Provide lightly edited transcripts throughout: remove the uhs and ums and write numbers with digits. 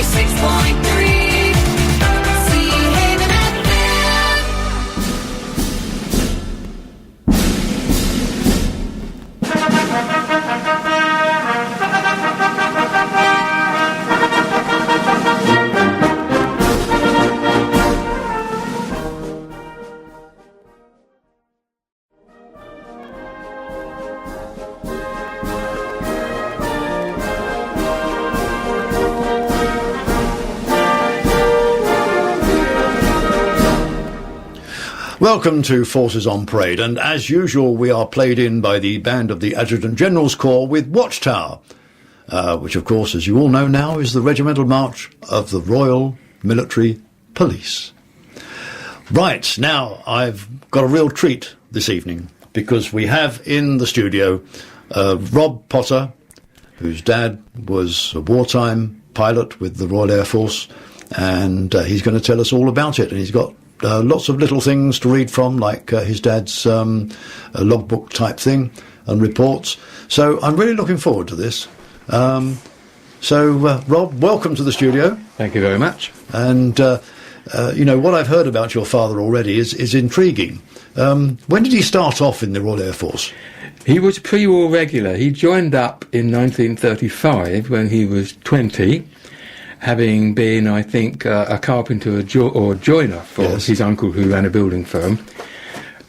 96.3 Seahaven FM. Welcome to Forces on Parade, and as usual we are played in by the band of the Adjutant General's Corps with Watchtower, which of course, as you all know now, is the regimental march of the Royal Military Police. Right, now I've got a real treat this evening, because we have in the studio Rob Potter, whose dad was a wartime pilot with the Royal Air Force, and he's going to tell us all about it, and he's got lots of little things to read from, like his dad's logbook type thing and reports. So I'm really looking forward to this. Rob, welcome to the studio. Thank you very much. And, you know, what I've heard about your father already is intriguing. When did he start off in the Royal Air Force? He was pre-war regular. He joined up in 1935 when he was 20. Having been, I think, a carpenter or joiner for his uncle who ran a building firm.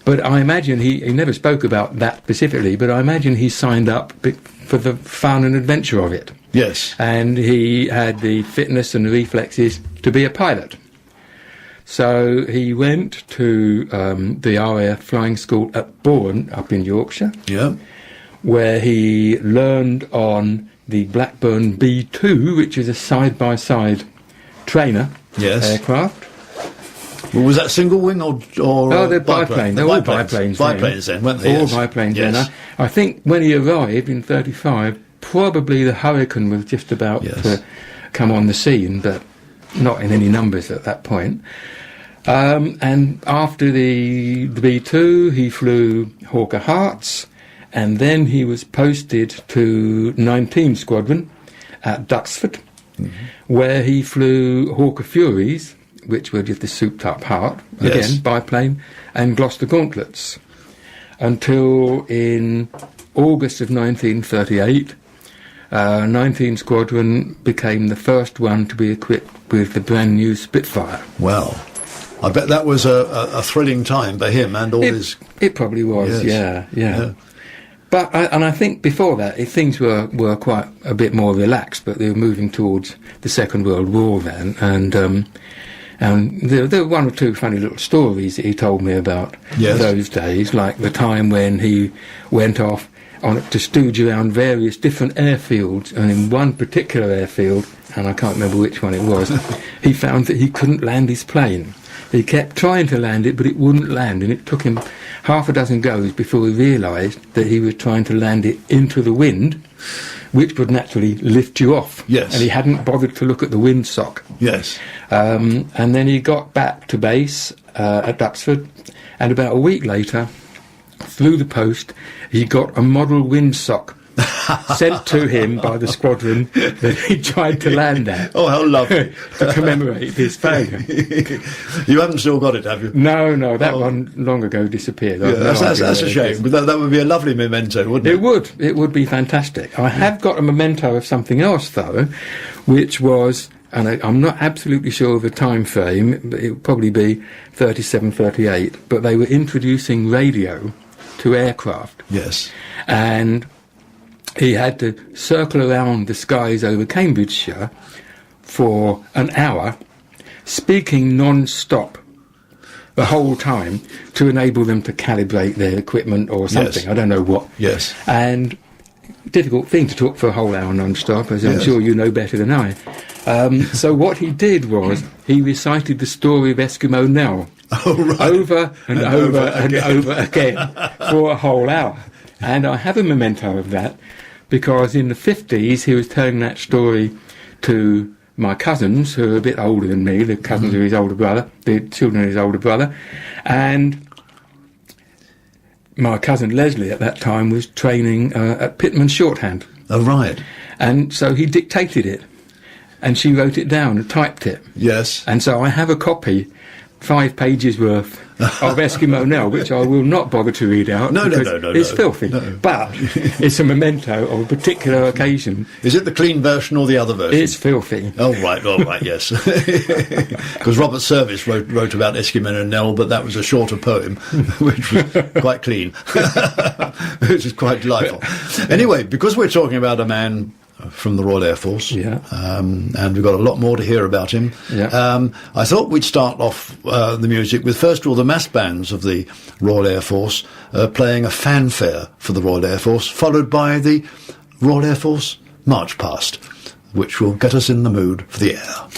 But I imagine he never spoke about that specifically, but I imagine he signed up for the fun and adventure of it. Yes. And he had the fitness and the reflexes to be a pilot. So he went to the RAF flying school at Bourne, up in Yorkshire, where he learned on the Blackburn B2, which is a side-by-side trainer aircraft. Well, was that single wing or no, they're biplane. They're all biplanes. Biplanes then, weren't they? All biplanes then. I think when he arrived in 35, probably the Hurricane was just about to come on the scene, but not in any numbers at that point. And after the B2, he flew Hawker Harts, and then he was posted to 19 Squadron at Duxford, where he flew Hawker Furies, which were just a souped-up Hart, again, biplane, and Gloucester Gauntlets, until in August of 1938, 19 Squadron became the first one to be equipped with the brand-new Spitfire. Well, I bet that was a thrilling time for him and all his... It probably was, yeah. But I think before that, things were quite a bit more relaxed, but they were moving towards the Second World War then, and there were one or two funny little stories that he told me about those days, like the time when he went off to stooge around various different airfields, and in one particular airfield, and I can't remember which one it was, he found that he couldn't land his plane. He kept trying to land it, but it wouldn't land, and it took him half a dozen goes before he realised that he was trying to land it into the wind, which would naturally lift you off. Yes. And he hadn't bothered to look at the windsock. Yes. And then he got back to base at Duxford, and about a week later, through the post, he got a model windsock sent to him by the squadron that he tried to land at. Oh, how lovely. To commemorate his failure. You haven't still got it, have you? No, that one long ago disappeared. That's a shame. That would be a lovely memento, wouldn't it? It would be fantastic. I have got a memento of something else, though, which was, and I'm not absolutely sure of the time frame, but it would probably be 37, 38, but they were introducing radio to aircraft. Yes. And he had to circle around the skies over Cambridgeshire for an hour, speaking non-stop the whole time to enable them to calibrate their equipment or something. Yes. I don't know what. Yes. And difficult thing to talk for a whole hour non-stop, as I'm sure you know better than I. So what he did was he recited the story of Eskimo Nell over and over again for a whole hour. And I have a memento of that, because in the 50s he was telling that story to my cousins, who are a bit older than me, the cousins of his older brother, the children of his older brother, and my cousin Leslie at that time was training at Pitman Shorthand. Oh, right. And so he dictated it. and she wrote it down and typed it. Yes. And so I have a copy, 5 pages worth, of Eskimo Nell, which I will not bother to read out. No, it's filthy. No. But it's a memento of a particular occasion. Is it the clean version or the other version? It's filthy. Oh, right, yes. Because Robert Service wrote about Eskimo Nell, but that was a shorter poem, which was quite clean, which is quite delightful. Anyway, because we're talking about a man from the Royal Air Force, and we've got a lot more to hear about him. I thought we'd start off the music with, first of all, the mass bands of the Royal Air Force playing a fanfare for the Royal Air Force, followed by the Royal Air Force March Past, which will get us in the mood for the air.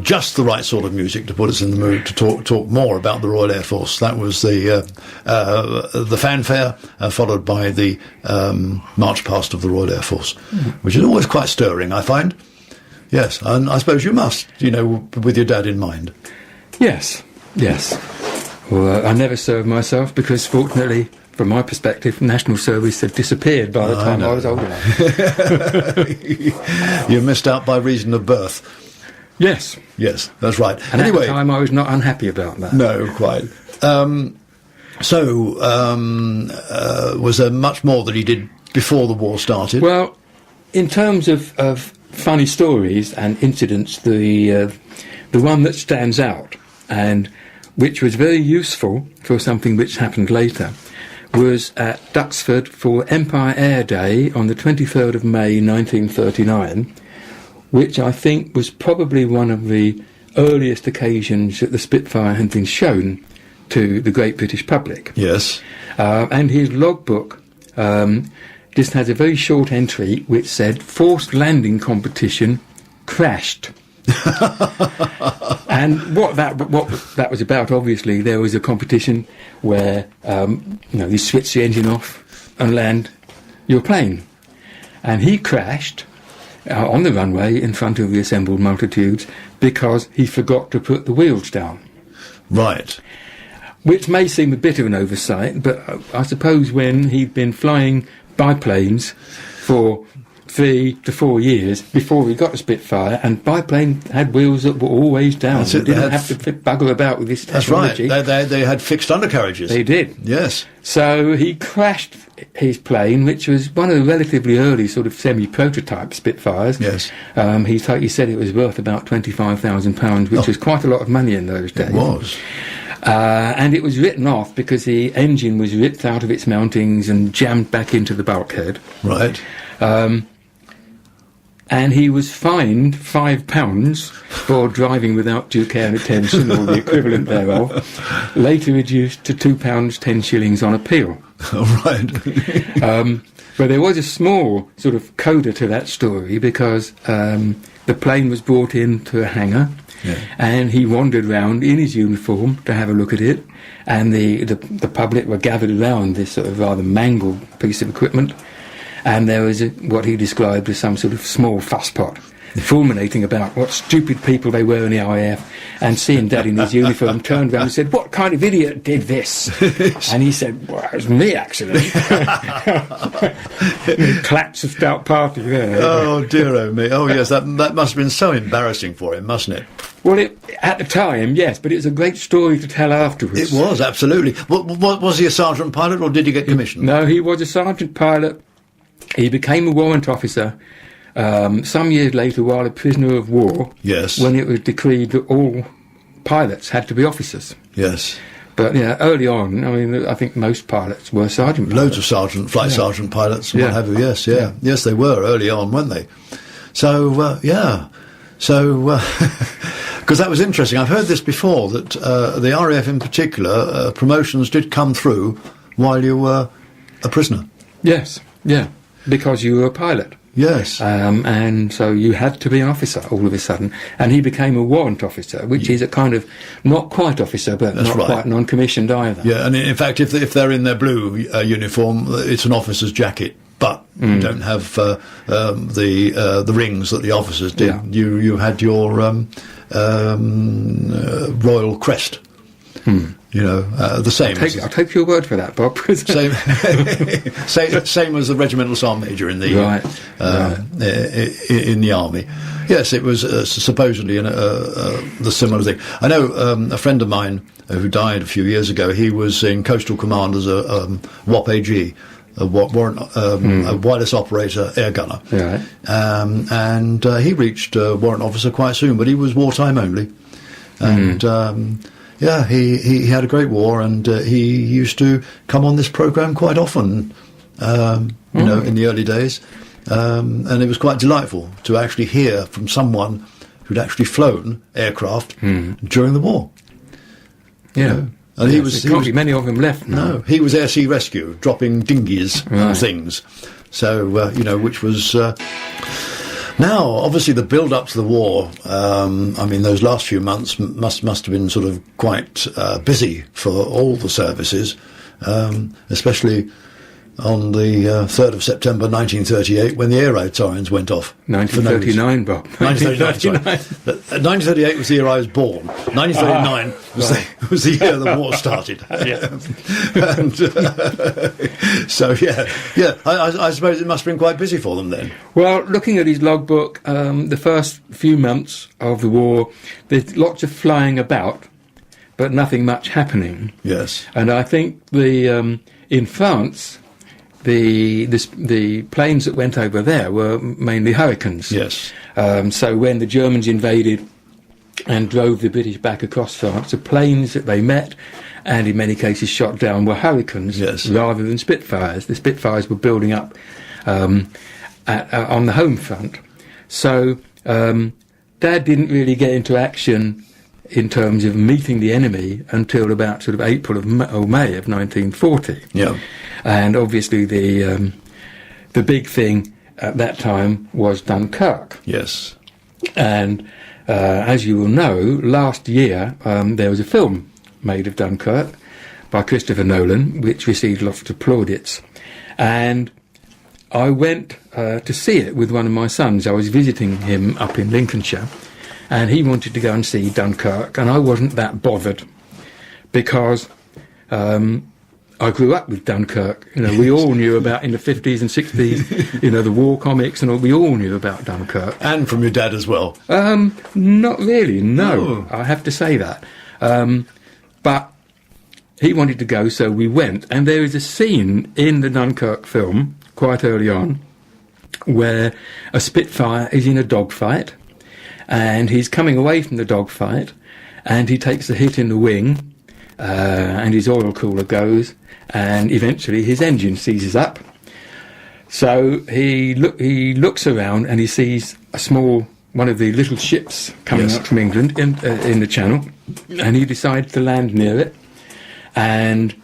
Just the right sort of music to put us in the mood to talk more about the Royal Air Force. That was the fanfare, followed by the March Past of the Royal Air Force, which is always quite stirring, I find. Yes, and I suppose you must, with your dad in mind. Yes. Well, I never served myself because, fortunately, from my perspective, national service had disappeared by the time I was old enough. You missed out by reason of birth. Yes, that's right. And anyway, at the time I was not unhappy about that. No, quite. Was there much more that he did before the war started? Well, in terms of funny stories and incidents, the one that stands out, and which was very useful for something which happened later, was at Duxford for Empire Air Day on the 23rd of May 1939, which I think was probably one of the earliest occasions that the Spitfire had been shown to the great British public. Yes. And his logbook just has a very short entry which said, forced landing competition crashed. And what that was about, obviously, there was a competition where you switch the engine off and land your plane. And he crashed on the runway in front of the assembled multitudes because he forgot to put the wheels down. Right. Which may seem a bit of an oversight, but I suppose when he'd been flying biplanes for 3 to 4 years before he got a Spitfire, and biplane had wheels that were always down. They didn't have to bugger about with this technology. That's right. They had fixed undercarriages. They did. Yes. So he crashed his plane, which was one of the relatively early sort of semi-prototype Spitfires. Yes. He said it was worth about £25,000, which was quite a lot of money in those days. It was. And it was written off because the engine was ripped out of its mountings and jammed back into the bulkhead. Right. And he was fined £5 for driving without due care and attention, or the equivalent thereof, later reduced to £2 10 shillings on appeal. Oh, right. But there was a small sort of coda to that story because the plane was brought into a hangar, and he wandered round in his uniform to have a look at it, and the public were gathered around this sort of rather mangled piece of equipment, and there was what he described as some sort of small fusspot fulminating about what stupid people they were in the RAF, and seeing Dad in his uniform turned around and said, "What kind of idiot did this?" And he said, "Well, it was me, actually." Claps of stout party there. Oh, dear oh me. Oh, yes, that must have been so embarrassing for him, mustn't it? Well, at the time, yes, but it was a great story to tell afterwards. It was, absolutely. Was he a sergeant pilot, or did he get commissioned? No, he was a sergeant pilot. He became a warrant officer some years later, while a prisoner of war, Yes. when it was decreed that all pilots had to be officers. Yes. But early on, I mean, I think most pilots were sergeant pilots. Loads of flight sergeant pilots and what Yeah. have you. Yes, yeah. Yes, they were early on, weren't they? So, because that was interesting. I've heard this before, that the RAF in particular, promotions did come through while you were a prisoner. Yes, yeah, because you were a pilot. Yes. And so you had to be an officer all of a sudden. And he became a warrant officer, which is a kind of not quite officer, but That's not right. quite non-commissioned either. Yeah, and in fact, if they're in their blue uniform, it's an officer's jacket, but you don't have the rings that the officers did. Yeah. You had your royal crest. The same. I'll take your word for that, Bob. Same as the regimental sergeant major in the Right. in the army. Yes, it was supposedly the similar thing. I know a friend of mine who died a few years ago. He was in Coastal Command as a WAP-AG, a wireless operator air gunner, Right. and he reached warrant officer quite soon, but he was wartime only, and. Yeah, he had a great war, and he used to come on this programme quite often, in the early days, and it was quite delightful to actually hear from someone who'd actually flown aircraft during the war. Yeah. And There can't be many of them left now. No, he was air sea rescue, dropping dinghies and things. So which was. Now, obviously, the build-up to the war, those last few months must have been sort of quite busy for all the services, especially on the 3rd of September 1938 when the air raid sirens went off. 1939, Bob. 1939, sorry. 1938 was the year I was born. 1939 was the year the war started. I suppose it must have been quite busy for them then. Well, looking at his logbook, the first few months of the war, there's lots of flying about, but nothing much happening. Yes. And I think in France, the planes that went over there were mainly Hurricanes. Yes. So when the Germans invaded and drove the British back across France, the planes that they met and in many cases shot down were Hurricanes rather than Spitfires. The Spitfires were building up on the home front. So Dad didn't really get into action in terms of meeting the enemy until about sort of April or May of 1940. Yeah. And obviously the big thing at that time was Dunkirk. Yes. And as you will know, last year there was a film made of Dunkirk by Christopher Nolan, which received lots of plaudits. And I went to see it with one of my sons. I was visiting him up in Lincolnshire, and he wanted to go and see Dunkirk, and I wasn't that bothered because I grew up with Dunkirk. We all knew about in the 50s and 60s, the war comics and all. We all knew about Dunkirk. And from your dad as well. Not really, no. Oh. I have to say that. But he wanted to go, so we went. And there is a scene in the Dunkirk film, quite early on, where a Spitfire is in a dogfight, and he's coming away from the dogfight, and he takes a hit in the wing, and his oil cooler goes, and eventually his engine seizes up. So he looks around and he sees one of the little ships coming up from England in the channel, and he decides to land near it, and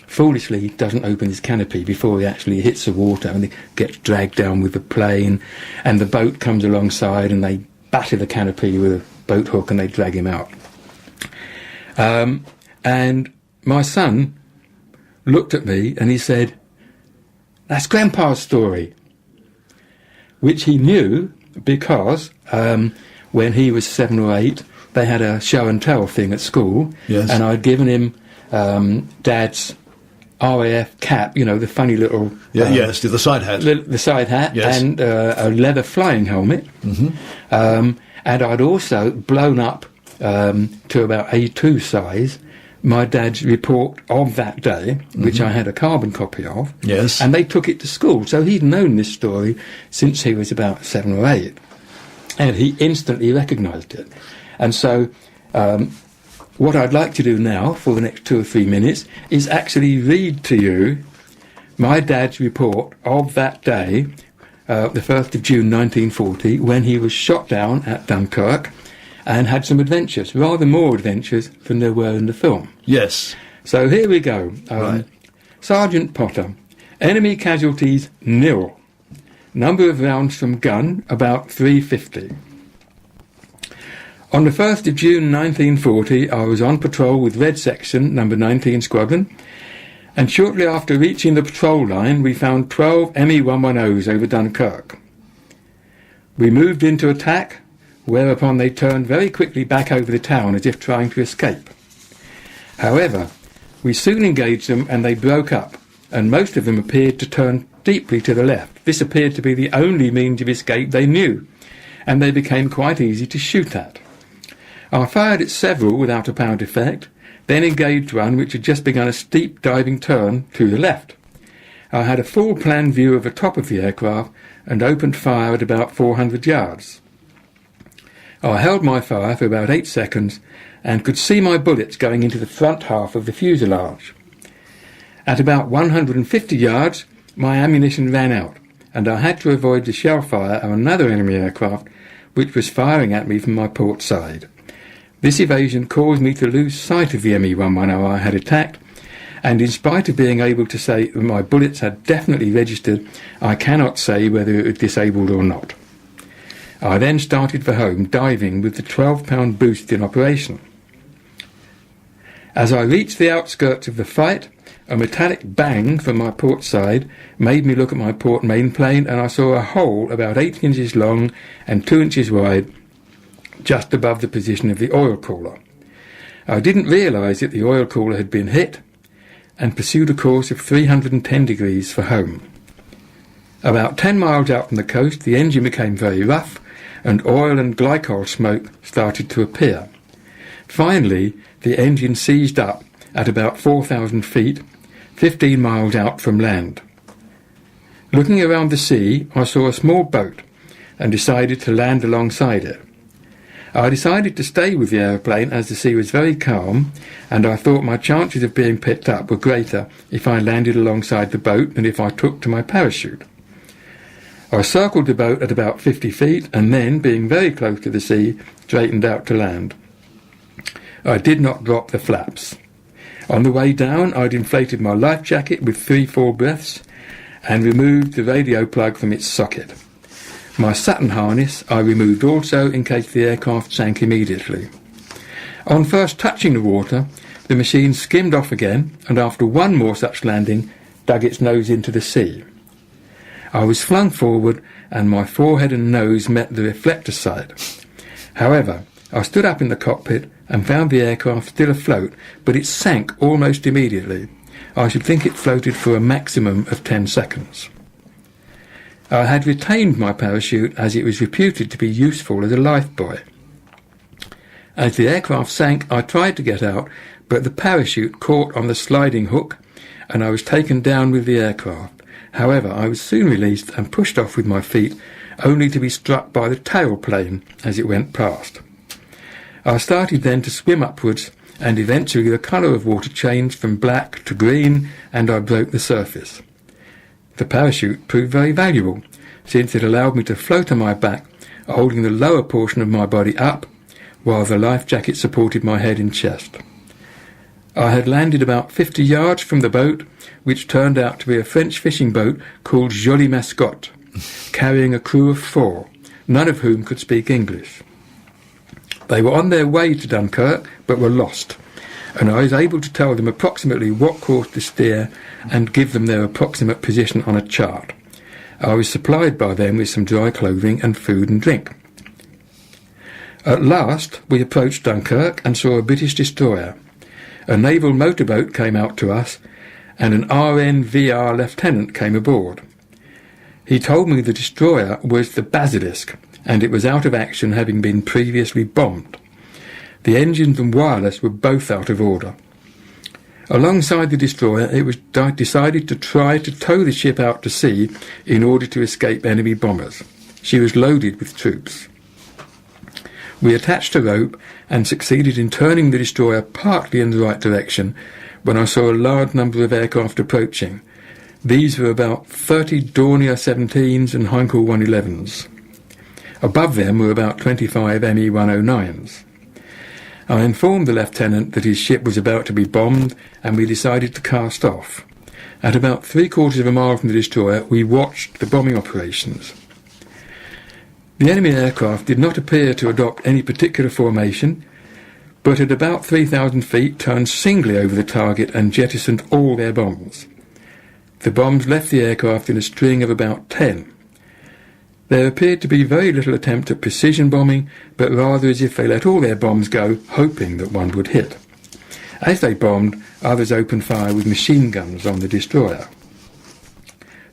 foolishly he doesn't open his canopy before he actually hits the water, and he gets dragged down with the plane, and the boat comes alongside and they batter the canopy with a boat hook and they drag him out. And my son looked at me and he said, "That's Grandpa's story," which he knew because when he was 7 or 8, they had a show and tell thing at school, and I'd given him Dad's RAF cap, the funny little... the side hat. The side hat, Yes. and a leather flying helmet. And I'd also blown up to about A2 size my dad's report of that day, which I had a carbon copy of. Yes. And they took it to school. So he'd known this story since he was about 7 or 8. And he instantly recognised it. And so what I'd like to do now for the next 2 or 3 minutes is actually read to you my dad's report of that day, the 1st of June 1940, when he was shot down at Dunkirk and had some adventures, rather more adventures than there were in the film. Yes. So here we go. Right. Sergeant Potter. Enemy casualties, 0. Number of rounds from gun, about 350. On the 1st of June 1940, I was on patrol with Red Section, number 19 Squadron, and shortly after reaching the patrol line, we found 12 ME-110s over Dunkirk. We moved into attack, whereupon they turned very quickly back over the town as if trying to escape. However, we soon engaged them and they broke up, and most of them appeared to turn deeply to the left. This appeared to be the only means of escape they knew, and they became quite easy to shoot at. I fired at several without apparent effect, then engaged one which had just begun a steep diving turn to the left. I had a full plan view of the top of the aircraft and opened fire at about 400 yards. I held my fire for about 8 seconds and could see my bullets going into the front half of the fuselage. At about 150 yards, my ammunition ran out, and I had to avoid the shell fire of another enemy aircraft which was firing at me from my port side. This evasion caused me to lose sight of the ME-110 I had attacked, and in spite of being able to say that my bullets had definitely registered, I cannot say whether it was disabled or not. I then started for home, diving with the 12-pound boost in operation. As I reached the outskirts of the fight, a metallic bang from my port side made me look at my port main plane, and I saw a hole about 8 inches long and 2 inches wide just above the position of the oil cooler. I didn't realise that the oil cooler had been hit and pursued a course of 310 degrees for home. About 10 miles out from the coast, the engine became very rough and oil and glycol smoke started to appear. Finally, the engine seized up at about 4,000 feet, 15 miles out from land. Looking around the sea, I saw a small boat and decided to land alongside it. I decided to stay with the aeroplane as the sea was very calm, and I thought my chances of being picked up were greater if I landed alongside the boat than if I took to my parachute. I circled the boat at about 50 feet and then, being very close to the sea, straightened out to land. I did not drop the flaps. On the way down, I'd inflated my life jacket with 3-4 breaths and removed the radio plug from its socket. My Saturn harness I removed also in case the aircraft sank immediately. On first touching the water, the machine skimmed off again, and after one more such landing, dug its nose into the sea. I was flung forward, and my forehead and nose met the reflector side. However, I stood up in the cockpit and found the aircraft still afloat, but it sank almost immediately. I should think it floated for a maximum of 10 seconds. I had retained my parachute as it was reputed to be useful as a lifebuoy. As the aircraft sank, I tried to get out, but the parachute caught on the sliding hook and I was taken down with the aircraft. However, I was soon released and pushed off with my feet, only to be struck by the tailplane as it went past. I started then to swim upwards, and eventually the colour of water changed from black to green, and I broke the surface. The parachute proved very valuable, since it allowed me to float on my back, holding the lower portion of my body up, while the life jacket supported my head and chest. I had landed about 50 yards from the boat, which turned out to be a French fishing boat called Jolie Mascotte, carrying a crew of 4, none of whom could speak English. They were on their way to Dunkirk, but were lost, and I was able to tell them approximately what course to steer and give them their approximate position on a chart. I was supplied by them with some dry clothing and food and drink. At last, we approached Dunkirk and saw a British destroyer. A naval motorboat came out to us, and an RNVR lieutenant came aboard. He told me the destroyer was the Basilisk, and it was out of action, having been previously bombed. The engines and wireless were both out of order. Alongside the destroyer, it was decided to try to tow the ship out to sea in order to escape enemy bombers. She was loaded with troops. We attached a rope and succeeded in turning the destroyer partly in the right direction when I saw a large number of aircraft approaching. These were about 30 Dornier 17s and Heinkel 111s. Above them were about 25 ME 109s. I informed the lieutenant that his ship was about to be bombed, and we decided to cast off. At about 3/4 of a mile from the destroyer, we watched the bombing operations. The enemy aircraft did not appear to adopt any particular formation, but at about 3,000 feet turned singly over the target and jettisoned all their bombs. The bombs left the aircraft in a string of about 10. There appeared to be very little attempt at precision bombing, but rather as if they let all their bombs go, hoping that one would hit. As they bombed, others opened fire with machine guns on the destroyer.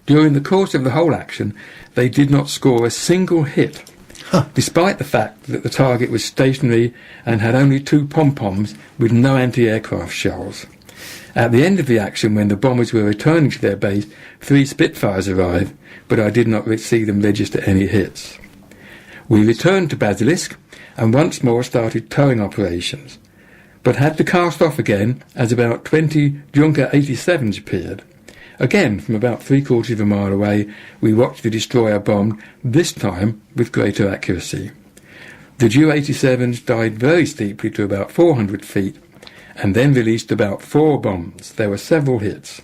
During the course of the whole action, they did not score a single hit, despite the fact that the target was stationary and had only 2 pom-poms with no anti-aircraft shells. At the end of the action, when the bombers were returning to their base, 3 Spitfires arrived, but I did not see them register any hits. We returned to Basilisk and once more started towing operations, but had to cast off again as about 20 Junker 87s appeared. Again, from about 3/4 of a mile away, we watched the destroyer bombed, this time with greater accuracy. The Ju-87s died very steeply to about 400 feet, and then released about 4 bombs. There were several hits.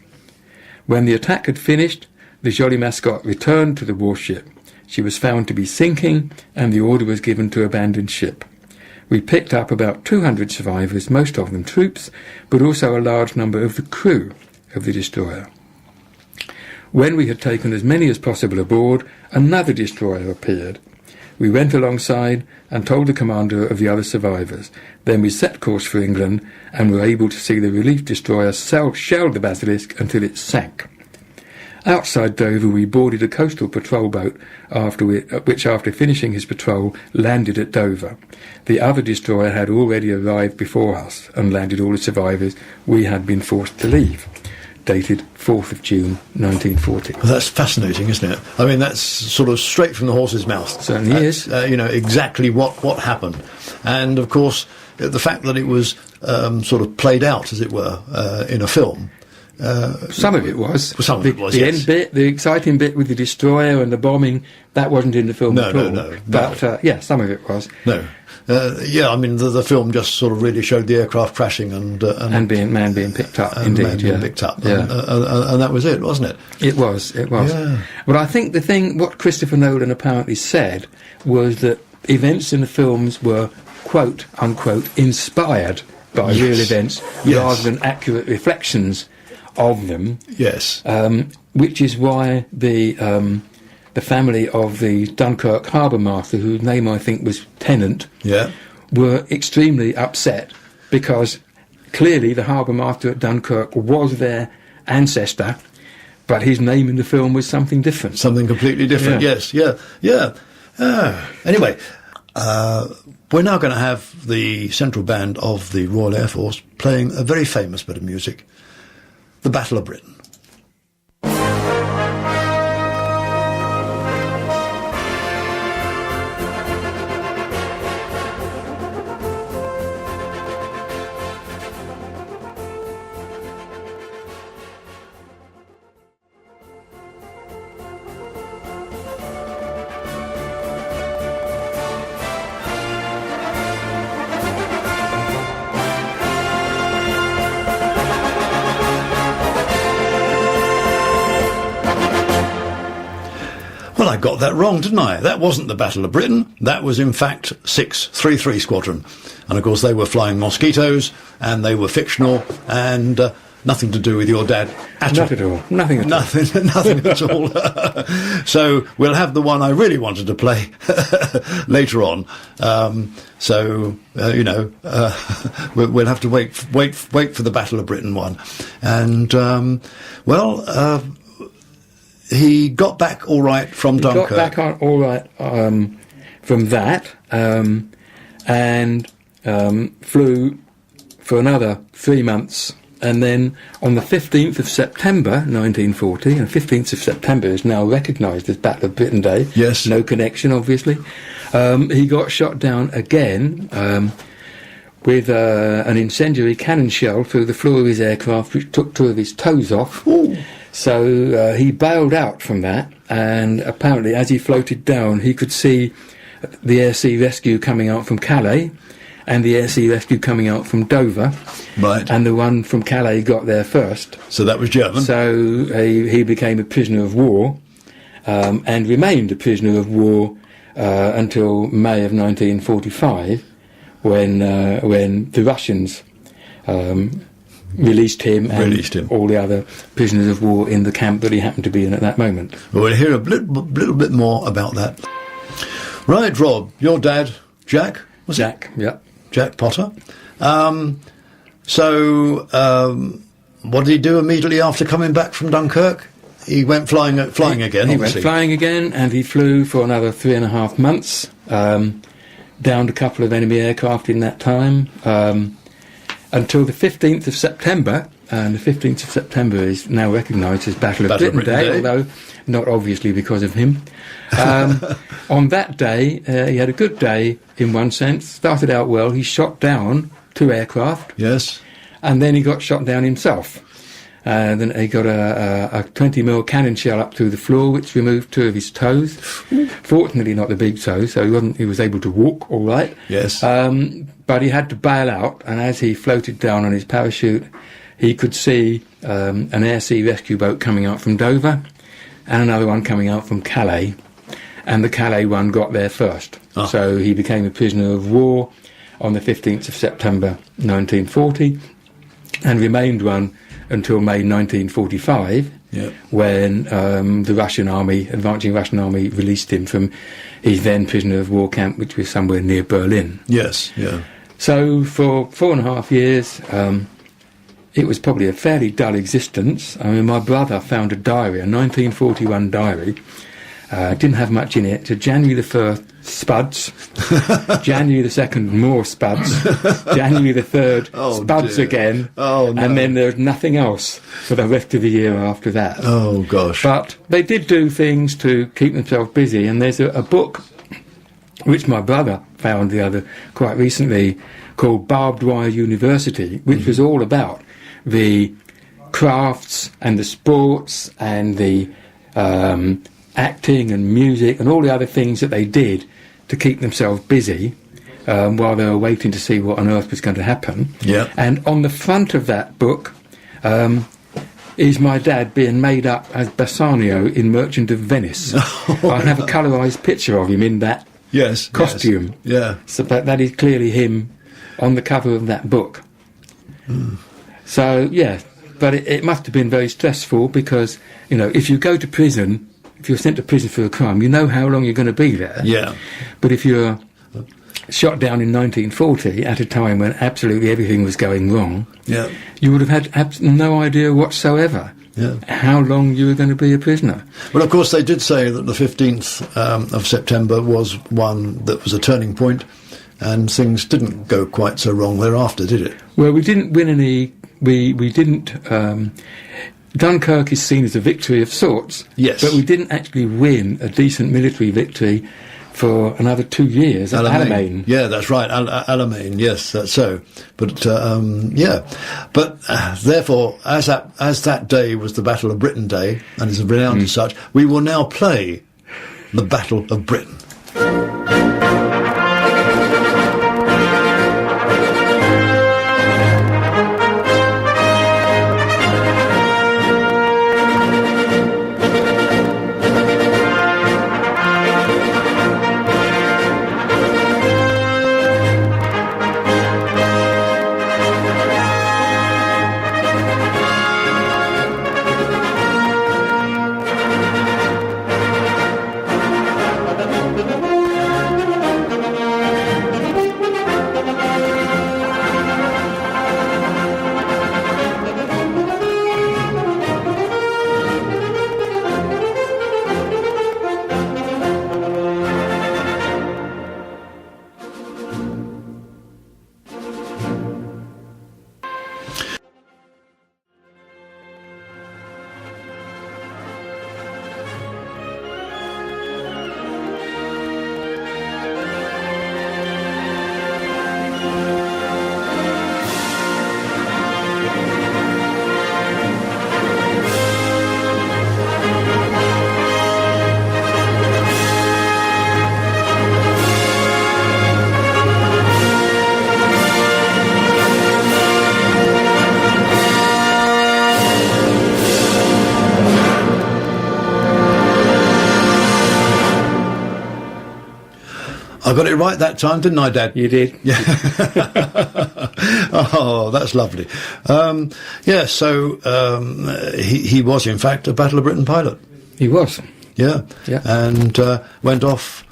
When the attack had finished, the Jolly Mascot returned to the warship. She was found to be sinking, and the order was given to abandon ship. We picked up about 200 survivors, most of them troops, but also a large number of the crew of the destroyer. When we had taken as many as possible aboard, another destroyer appeared. We went alongside and told the commander of the other survivors. Then we set course for England and were able to see the relief destroyer shell the Basilisk until it sank. Outside Dover, we boarded a coastal patrol boat, which after finishing his patrol landed at Dover. The other destroyer had already arrived before us and landed all the survivors. We had been forced to leave. Dated 4th of June 1940. Well, that's fascinating, isn't it? I mean, that's sort of straight from the horse's mouth. Certainly is. You know, exactly what happened. And, of course, the fact that it was sort of played out, as it were, in a film. Some of it was. Some of it was, the yes. end bit, the exciting bit with the destroyer and the bombing, that wasn't in the film at all. No. But, yeah, some of it was. No. I mean, the film just sort of really showed the aircraft crashing and man being picked up, and indeed, man being picked up, yeah. and that was it, wasn't it? It was. Yeah. But I think what Christopher Nolan apparently said was that events in the films were, quote, unquote, inspired by real events rather than accurate reflections of them. Yes. Which is why the family of the Dunkirk harbour master, whose name I think was Tennant, were extremely upset because clearly the harbour master at Dunkirk was their ancestor, but his name in the film was something different. Something completely different, yes. Anyway, we're now going to have the central band of the Royal Air Force playing a very famous bit of music, The Battle of Britain. Well, I got that wrong, didn't I? That wasn't the Battle of Britain. That was, in fact, 633 Squadron. And, of course, they were flying Mosquitoes, and they were fictional, and nothing to do with your dad at all. Not at all. Nothing at all. Nothing at all. So we'll have the one I really wanted to play later on. We'll have to wait for the Battle of Britain one. And, he got back all right from Dunkirk. He got back all right from that, and flew for another 3 months And then on the 15th of September 1940, and 15th of September is now recognised as Battle of Britain Day. Yes. No connection, obviously. He got shot down again with an incendiary cannon shell through the floor of his aircraft, which took 2 of his toes off. Ooh. So he bailed out from that, and apparently as he floated down, he could see the air sea rescue coming out from Calais and the air sea rescue coming out from Dover. Right. And the one from Calais got there first. So that was German. So he became a prisoner of war and remained a prisoner of war until May of 1945, when the Russians released him and all the other prisoners of war in the camp that he happened to be in at that moment. We'll hear a little bit more about that. Right, Rob, your dad, Jack, was it? Jack, yeah. Jack Potter. What did he do immediately after coming back from Dunkirk? He went flying again, He obviously. went flying again, and he flew for another 3.5 months, downed a couple of enemy aircraft in that time, until the 15th of September, and the 15th of September is now recognised as Battle of Britain Day, although not obviously because of him. On that day, he had a good day in one sense. Started out well. He shot down 2 aircraft. Yes. And then he got shot down himself. Then he got a 20mm cannon shell up through the floor, which removed 2 of his toes. Fortunately, not the big toes, so he was able to walk all right. Yes. But he had to bail out, and as he floated down on his parachute, he could see an air sea rescue boat coming out from Dover and another one coming out from Calais. And the Calais one got there first. Ah. So he became a prisoner of war on the 15th of September 1940 and remained one until May 1945, Yep. when the Russian army, advancing Russian army, released him from his then prisoner of war camp, which was somewhere near Berlin. Yes, yeah. So for 4.5 years, it was probably a fairly dull existence. I mean, my brother found a diary, a 1941 diary. Didn't have much in it. To January the 1st, spuds. January the 2nd, more spuds. January the 3rd, spuds dear. again. Oh, no. And then there was nothing else for the rest of the year after that. Oh, gosh. But they did do things to keep themselves busy, and there's a book which my brother found quite recently, called Barbed Wire University, which was all about the crafts and the sports and the acting and music and all the other things that they did to keep themselves busy while they were waiting to see what on earth was going to happen. Yeah. And on the front of that book is my dad being made up as Bassanio in Merchant of Venice. I have a colourised picture of him in that Yes. costume. Yes. Yeah. So that is clearly him on the cover of that book. So, yeah, but it must have been very stressful because, you know, if you go to prison, if you're sent to prison for a crime, you know how long you're going to be there. Yeah. But if you're shot down in 1940 at a time when absolutely everything was going wrong, Yeah. you would have had no idea whatsoever how long you were going to be a prisoner. Well, of course, they did say that the 15th of September was one that was a turning point, and things didn't go quite so wrong thereafter, did it? Well, we didn't win any. We didn't. Dunkirk is seen as a victory of sorts. Yes. But we didn't actually win a decent military victory for another 2 years at Alamein. Yeah, that's right. Alamein, yes, that's so. But yeah, but therefore, as that day was the Battle of Britain Day and is renowned as such, we will now play the Battle of Britain. I got it right that time, didn't I, Dad? You did. Yeah. Oh, that's lovely. He was, in fact, a Battle of Britain pilot. He was. Yeah. Yeah. And went off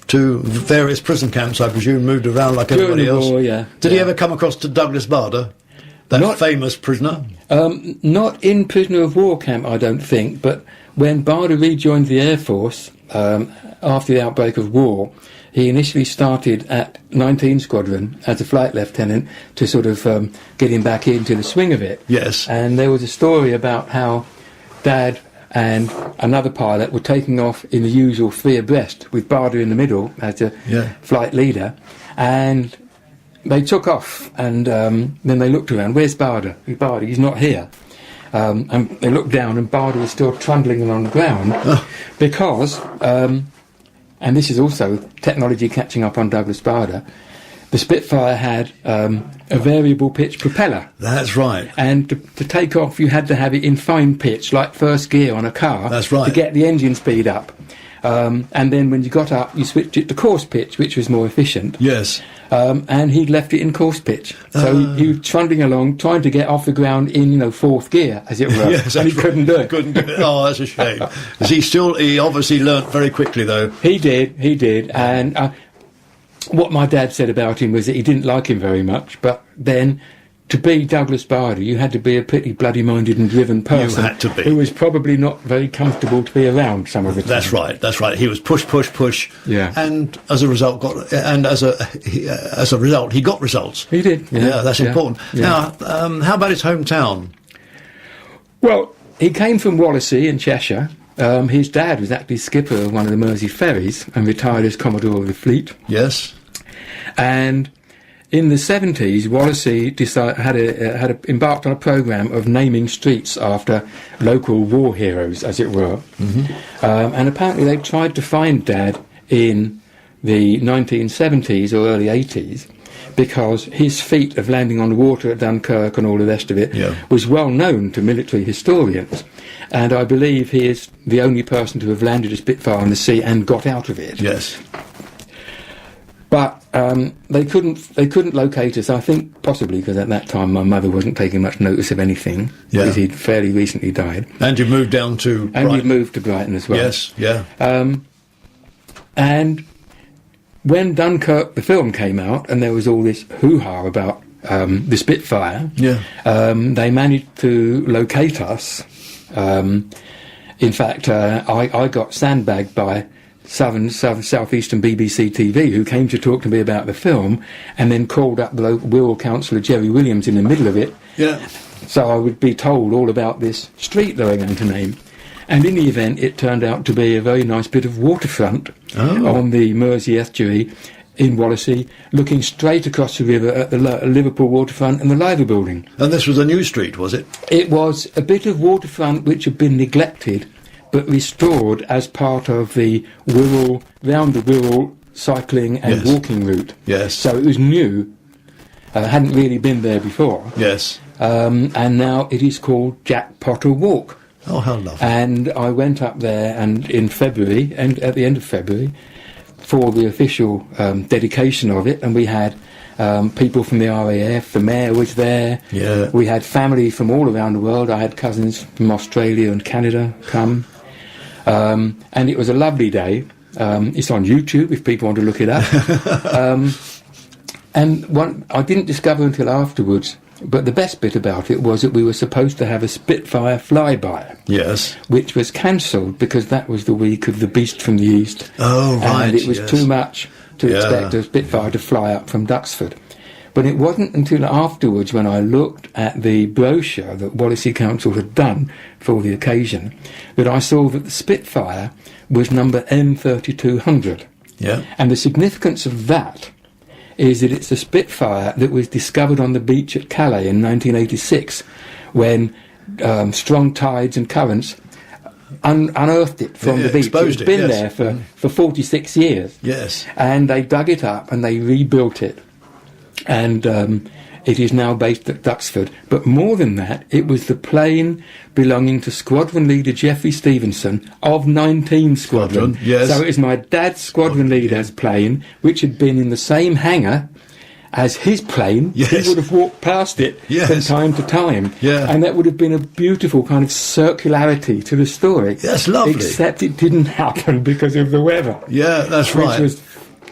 to various prison camps, I presume, moved around like everybody During the else. war, yeah. Did he ever come across to Douglas Bader, that famous prisoner? Not in prisoner of war camp, I don't think, but when Bader rejoined the Air Force after the outbreak of war, he initially started at 19 Squadron as a flight lieutenant to sort of get him back into the swing of it. Yes. And there was a story about how Dad and another pilot were taking off in the usual three abreast with Bader in the middle as the flight leader, and they took off, and then they looked around. Where's Bader? Bader, he's not here. And they looked down, and Bader was still trundling along the ground because, and this is also technology catching up on Douglas Bader, the Spitfire had a variable pitch propeller. That's right. And to take off, you had to have it in fine pitch, like first gear on a car. That's right. To get the engine speed up. And then when you got up, you switched it to coarse pitch, which was more efficient. Yes. And he'd left it in coarse pitch. So he was trundling along, trying to get off the ground in, fourth gear, as it were. Yes, and he couldn't do it. Couldn't do it. Oh, that's a shame. He obviously learnt very quickly, though. He did. And what my dad said about him was that he didn't like him very much, but then to be Douglas Bader, you had to be a pretty bloody-minded and driven person. You had to be. Who was probably not very comfortable to be around some of the time. That's right. He was push. Yeah. And as a result, he got results. He did. Yeah, that's important. Yeah. Now, how about his hometown? Well, he came from Wallasey in Cheshire. His dad was actually skipper of one of the Mersey ferries and retired as Commodore of the Fleet. Yes. And in the 70s, Wallasey had embarked on a programme of naming streets after local war heroes, as it were. Mm-hmm. And apparently they tried to find Dad in the 1970s or early 80s because his feat of landing on the water at Dunkirk and all the rest of it was well known to military historians. And I believe he is the only person to have landed a Spitfire on the sea and got out of it. Yes. But they couldn't locate us, I think possibly because at that time my mother wasn't taking much notice of anything because he'd fairly recently died. And you moved down to Brighton. And we moved to Brighton as well. Yes, yeah. And when Dunkirk, the film, came out and there was all this hoo-ha about the Spitfire, they managed to locate us. In fact, I got sandbagged by southeastern BBC TV, who came to talk to me about the film, and then called up the local Wirral councillor Jerry Williams in the middle of it. Yeah. So I would be told all about this street they were going to name. And in the event, it turned out to be a very nice bit of waterfront on the Mersey estuary in Wallasey, looking straight across the river at the Liverpool waterfront and the Liver building. And this was a new street, was it? It was a bit of waterfront which had been neglected, but restored as part of the round the Wirral cycling and walking route. Yes. So it was new, hadn't really been there before. Yes. And now it is called Jack Potter Walk. Oh, how lovely. And I went up there and in February, and at the end of February, for the official dedication of it, and we had people from the RAF, the mayor was there. Yeah. We had family from all around the world. I had cousins from Australia and Canada come. And it was a lovely day. It's on YouTube if people want to look it up. And I didn't discover until afterwards, but the best bit about it was that we were supposed to have a Spitfire flyby. Yes. Which was cancelled because that was the week of the Beast from the East. Oh, right. And it was too much to expect a Spitfire to fly up from Duxford. But it wasn't until afterwards when I looked at the brochure that Wallasey Council had done for the occasion that I saw that the Spitfire was number M3200. Yeah. And the significance of that is that it's a Spitfire that was discovered on the beach at Calais in 1986 when strong tides and currents unearthed it from the beach. It's been there for 46 years. Yes. And they dug it up and they rebuilt it. And It is now based at Duxford. But more than that, it was the plane belonging to Squadron Leader Geoffrey Stevenson of 19 Squadron. Yes. So it was my dad's Squadron Leader's plane, which had been in the same hangar as his plane. Yes. He would have walked past it Yes. from time to time. Yeah. And that would have been a beautiful kind of circularity to the story. That's lovely. Except it didn't happen because of the weather. Yeah, that's Which right. was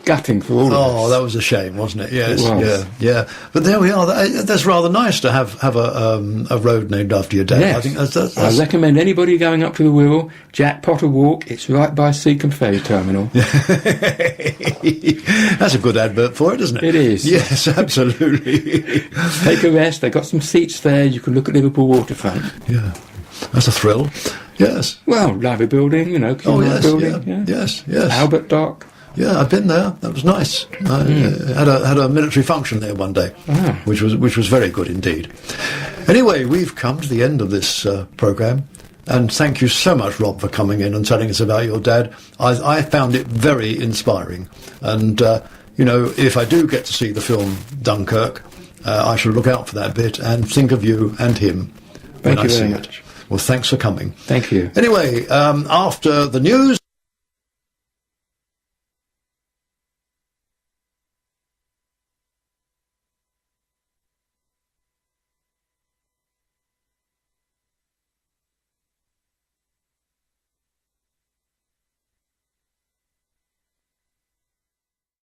gutting for all of us. Oh, that was a shame, wasn't it? Yes, It was. yeah. But there we are. That's rather nice to have a road named after your dad. Yes. I think that's I recommend anybody going up to the Wirral, Jack Potter Walk. It's right by Seacombe Ferry Terminal. That's a good advert for it, isn't it? It is. Yes, absolutely. Take a rest. They've got some seats there. You can look at Liverpool waterfront. Yeah, that's a thrill. Yes. Well, Library Building, Oh, King yes, Building. yeah. Yes. Albert Dock. Yeah, I've been there. That was nice. I had a military function there one day, which was very good indeed. Anyway, we've come to the end of this programme, and thank you so much, Rob, for coming in and telling us about your dad. I found it very inspiring, and if I do get to see the film Dunkirk, I shall look out for that bit and think of you and him when I see it. Well, thanks for coming. Thank you. Anyway, after the news.